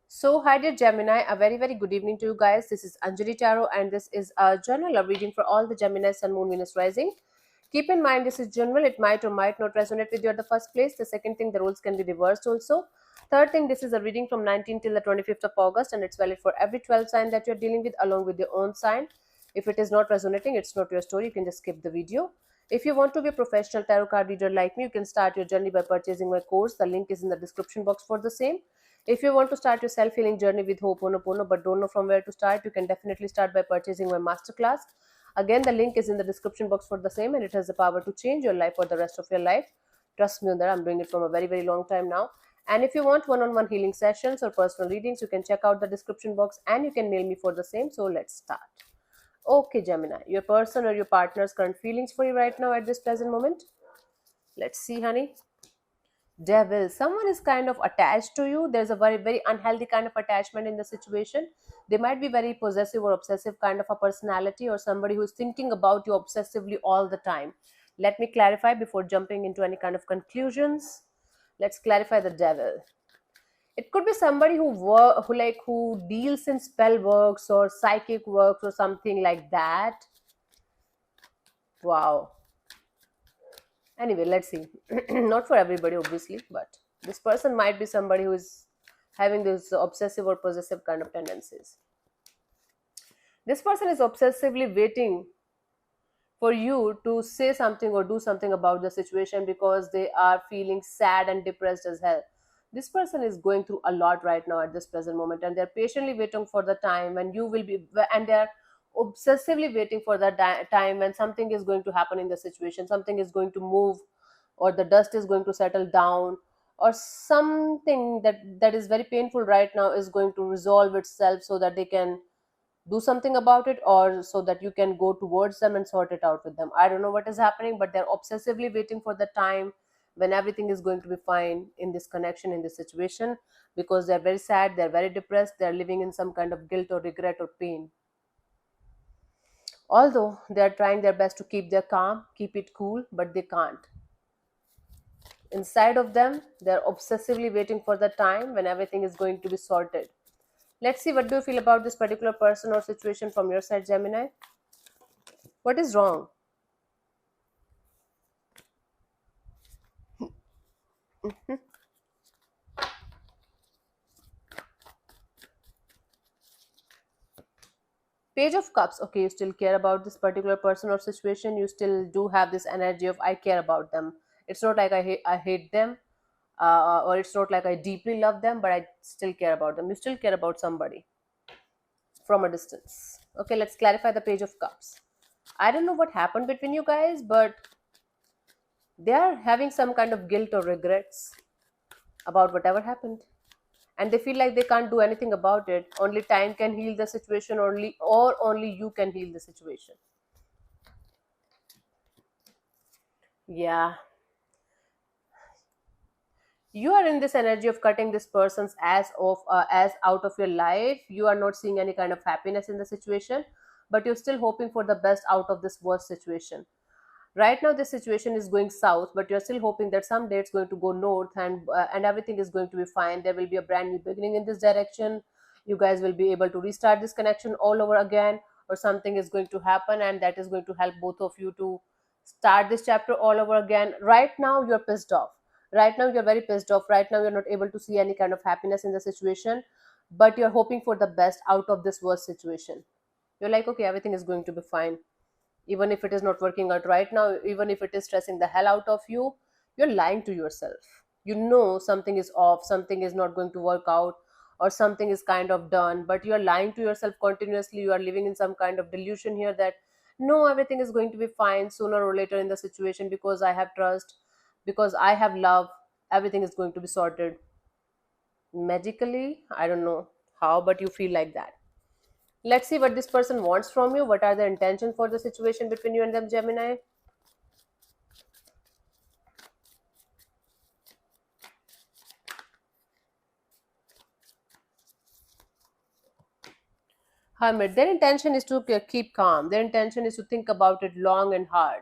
Hi dear Gemini, a very good evening to you guys. This is Anjali Tarot, and this is a general reading for all the Gemini Sun, Moon, Venus rising. Keep in mind this is general; it might or might not resonate with you at the first place. The second thing, the rules can be reversed also. Third thing, this is a reading from 19th till the 25th of August, and it's valid for every 12 sign that you're dealing with, along with your own sign. If it is not resonating, it's not your story. You can just skip the video. If you want to be a professional tarot card reader like me, you can start your journey by purchasing my course. The link is in the description box for the same. If you want to start your self healing journey with Ho'oponopono but don't know from where to start, you can definitely start by purchasing my masterclass. Again, the link is in the description box for the same, and it has the power to change your life for the rest of your life. Trust me on that. I'm doing it from a very long time now. And if you want one on one healing sessions or personal readings, you can check out the description box and you can mail me for the same. So let's start. Okay, Gemini, your person or your partner's current feelings for you right now at this present moment. Let's see, honey. Devil, someone is kind of attached to you. There's a very unhealthy kind of attachment in the situation. They might be very possessive or obsessive kind of a personality, or somebody who's thinking about you obsessively all the time. Let me clarify before jumping into any kind of conclusions. Let's clarify the devil. It could be somebody who deals in spell works or psychic works or something like that. Wow. Anyway, let's see. Not for everybody, obviously, but this person might be somebody who is having this obsessive or possessive kind of tendencies. This person is obsessively waiting for you to say something or do something about the situation because they are feeling sad and depressed as hell. This person is going through a lot right now at this present moment, and they're patiently waiting for the time when you will be, and they're obsessively waiting for that time when something is going to happen in the situation, something is going to move, or the dust is going to settle down, or something that is very painful right now is going to resolve itself so that they can do something about it, or so that you can go towards them and sort it out with them. I don't know what is happening, but they're obsessively waiting for the time when everything is going to be fine in this connection, in this situation, because they're very sad, they're very depressed, they're living in some kind of guilt or regret or pain. Although they're trying their best to keep their calm, keep it cool, but they can't. Inside of them, they're obsessively waiting for the time when everything is going to be sorted. Let's see, what do you feel about this particular person or situation from your side, Gemini? What is wrong? Page of Cups. Okay, you still care about this particular person or situation. You still do have this energy of I care about them. It's not like I hate them, or it's not like I deeply love them, but I still care about them. You still care about somebody from a distance. Okay, let's clarify the Page of Cups. I don't know what happened between you guys, but they are having some kind of guilt or regrets about whatever happened, and they feel like they can't do anything about it. Only time can heal the situation, only you can heal the situation. Yeah, you are in this energy of cutting this person's as out of your life. You are not seeing any kind of happiness in the situation, but you're still hoping for the best out of this worst situation. Right now this situation is going south, but you're still hoping that someday it's going to go north, and everything is going to be fine. There will be a brand new beginning in this direction. You guys will be able to restart this connection all over again, or something is going to happen, and that is going to help both of you to start this chapter all over again. Right now you're pissed off. Right now you're very pissed off. Right now you're not able to see any kind of happiness in the situation, but you're hoping for the best out of this worst situation. You're like, okay, everything is going to be fine, even if it is not working out right now, even if it is stressing the hell out of you. You're lying to yourself. You know something is off, something is not going to work out, or something is kind of done, but you're lying to yourself continuously. You are living in some kind of delusion here that no, everything is going to be fine sooner or later in the situation, because I have trust, because I have love, everything is going to be sorted magically. I don't know how, but you feel like that. Let's see what this person wants from you. What are the intentions for the situation between you and them, Gemini? Hermit, their intention is to keep calm. Their intention is to think about it long and hard.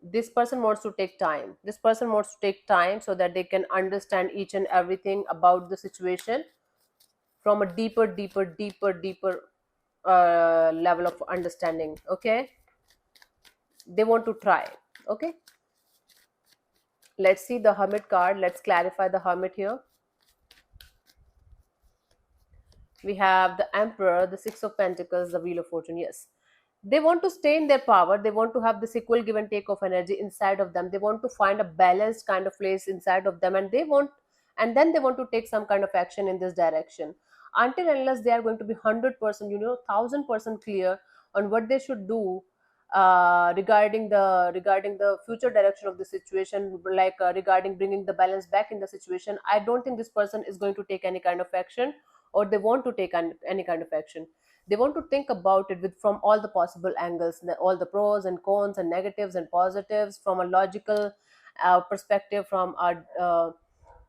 This person wants to take time. This person wants to take time so that they can understand each and everything about the situation. from a deeper level of understanding. Okay, they want to try. Okay, let's see the Hermit card. Let's clarify the Hermit here. We have the Emperor, the Six of Pentacles, the Wheel of Fortune. Yes, they want to stay in their power. They want to have this equal give and take of energy inside of them. They want to find a balanced kind of place inside of them, and then they want to take some kind of action in this direction. Until unless they are going to be 100%, 1000% clear on what they should do, regarding the future direction of the situation, like regarding bringing the balance back in the situation, I don't think this person is going to take any kind of action, or they want to take any kind of action. They want to think about it with from all the possible angles, all the pros and cons and negatives and positives, from a logical perspective, from a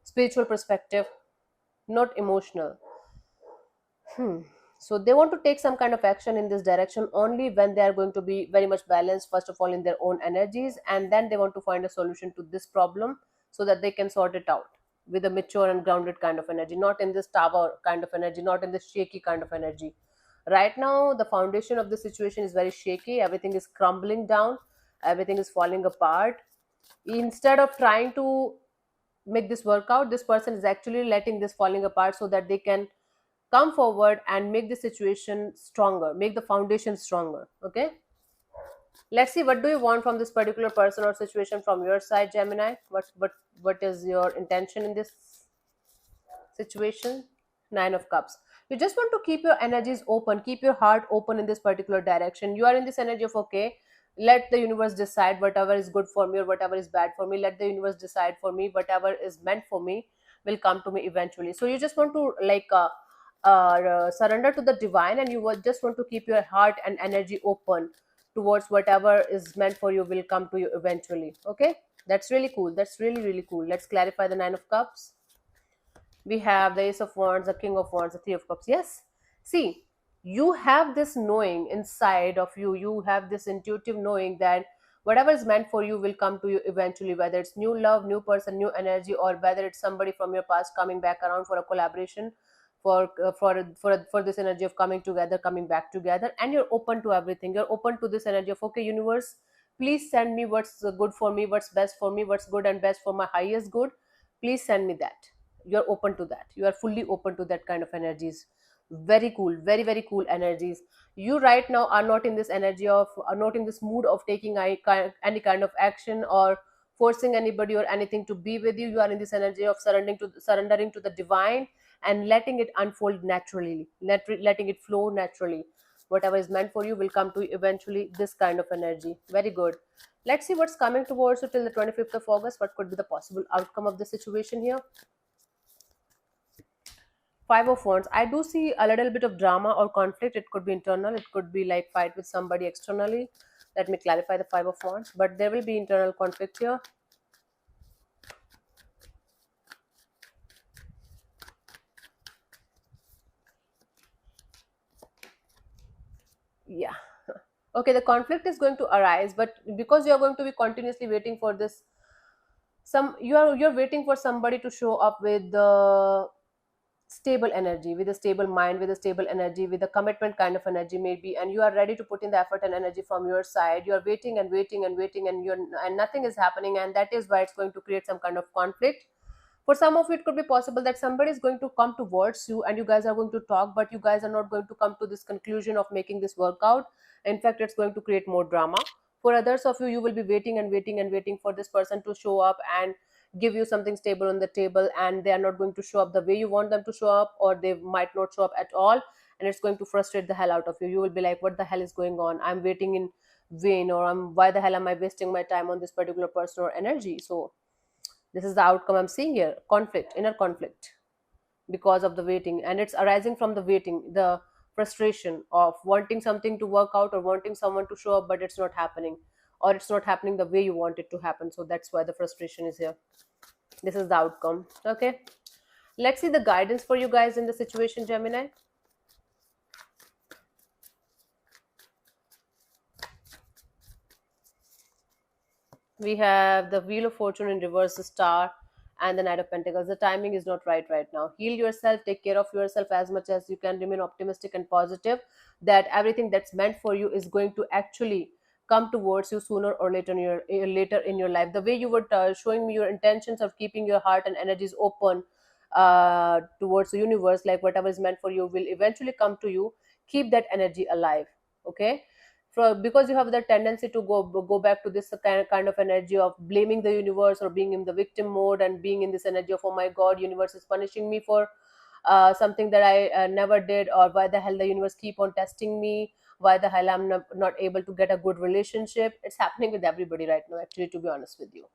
spiritual perspective, not emotional. Hmm. So they want to take some kind of action in this direction only when they are going to be very much balanced, first of all, in their own energies, and then they want to find a solution to this problem so that they can sort it out with a mature and grounded kind of energy, not in this tower kind of energy, not in this shaky kind of energy. Right now, the foundation of the situation is very shaky, everything is crumbling down, everything is falling apart. Instead of trying to make this work out, this person is actually letting this falling apart so that they can come forward and make the situation stronger, make the foundation stronger. Okay, let's see, what do you want from this particular person or situation from your side, Gemini? What is your intention in this situation? Nine of Cups. You just want to keep your energies open, keep your heart open in this particular direction. You are in this energy of, okay, let the universe decide whatever is good for me or whatever is bad for me. Let the universe decide for me. Whatever is meant for me will come to me eventually. So you just want to surrender to the divine, and just want to keep your heart and energy open towards whatever is meant for you will come to you eventually. Okay, that's really cool. That's really cool. Let's clarify the Nine of Cups. We have the Ace of Wands, the King of Wands, the Three of Cups. Yes, see, you have this knowing inside of you. You have this intuitive knowing that whatever is meant for you will come to you eventually, whether it's new love, new person, new energy, or whether it's somebody from your past coming back around for a collaboration, for this energy of coming together, coming back together. And you're open to everything. You're open to this energy of, okay, universe, please send me what's good for me, what's best for me, what's good and best for my highest good. Please send me that. You're open to that. You are fully open to that kind of energies. Very cool, very cool energies. You right now are not in this energy of, are not in this mood of taking any kind of action or forcing anybody or anything to be with you. You are in this energy of surrendering to the divine and letting it unfold naturally, letting it flow naturally. Whatever is meant for you will come to you eventually. This kind of energy, very good. Let's see what's coming towards you till the 25th of August. What could be the possible outcome of the situation here? Five of Wands. I do see a little bit of drama or conflict. It could be internal. It could be like fight with somebody externally. Let me clarify the Five of Wands. But there will be internal conflict here. Yeah. Okay, the conflict is going to arise, but because you are going to be continuously waiting for this, you're waiting for somebody to show up with the stable energy, with a stable mind, with a stable energy, with a commitment kind of energy maybe, and you are ready to put in the effort and energy from your side. You are waiting and waiting and waiting, and nothing is happening, and that is why it's going to create some kind of conflict. For some of you, it could be possible that somebody is going to come towards you and you guys are going to talk, but you guys are not going to come to this conclusion of making this work out. In fact, it's going to create more drama. For others of you, you will be waiting and waiting and waiting for this person to show up and give you something stable on the table, and they are not going to show up the way you want them to show up, or they might not show up at all, and it's going to frustrate the hell out of you. You will be like, what the hell is going on? I'm waiting in vain, or why the hell am I wasting my time on this particular person or energy? So this is the outcome I'm seeing here. Conflict, inner conflict, because of the waiting, and it's arising from the waiting, the frustration of wanting something to work out or wanting someone to show up, but it's not happening, or it's not happening the way you want it to happen. So that's why the frustration is here. This is the outcome. Okay, let's see the guidance for you guys in the situation, Gemini. We have the Wheel of Fortune in reverse, the Star, and the Knight of Pentacles. The timing is not right now. Heal yourself, take care of yourself as much as you can, remain optimistic and positive that everything that's meant for you is going to actually come towards you sooner or later in your life. The way you were showing me your intentions of keeping your heart and energies open towards the universe, like whatever is meant for you will eventually come to you. Keep that energy alive, okay? Because you have the tendency to go back to this kind of energy of blaming the universe or being in the victim mode and being in this energy of, oh my god, universe is punishing me for something that I never did, or why the hell the universe keep on testing me, why the hell I'm not able to get a good relationship. It's happening with everybody right now, actually, to be honest with you,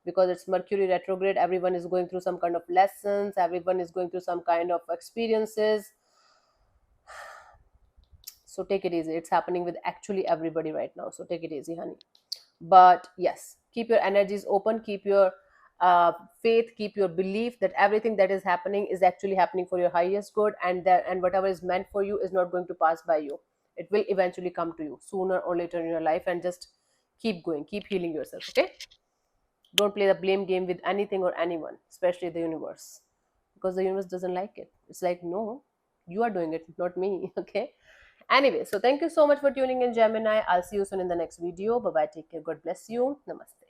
because it's Mercury retrograde. Everyone is going through some kind of lessons, everyone is going through some kind of experiences. So take it easy. It's happening with actually everybody right now, so take it easy, honey. But yes, keep your energies open, keep your faith, keep your belief that everything that is happening is actually happening for your highest good, and whatever is meant for you is not going to pass by you. It will eventually come to you sooner or later in your life, and just keep going, keep healing yourself, okay? Don't play the blame game with anything or anyone, especially the universe, because the universe doesn't like it. It's like, no, you are doing it, not me. Okay. Anyway, so thank you so much for tuning in, Gemini. I'll see you soon in the next video. Bye bye, take care, god bless you, namaste.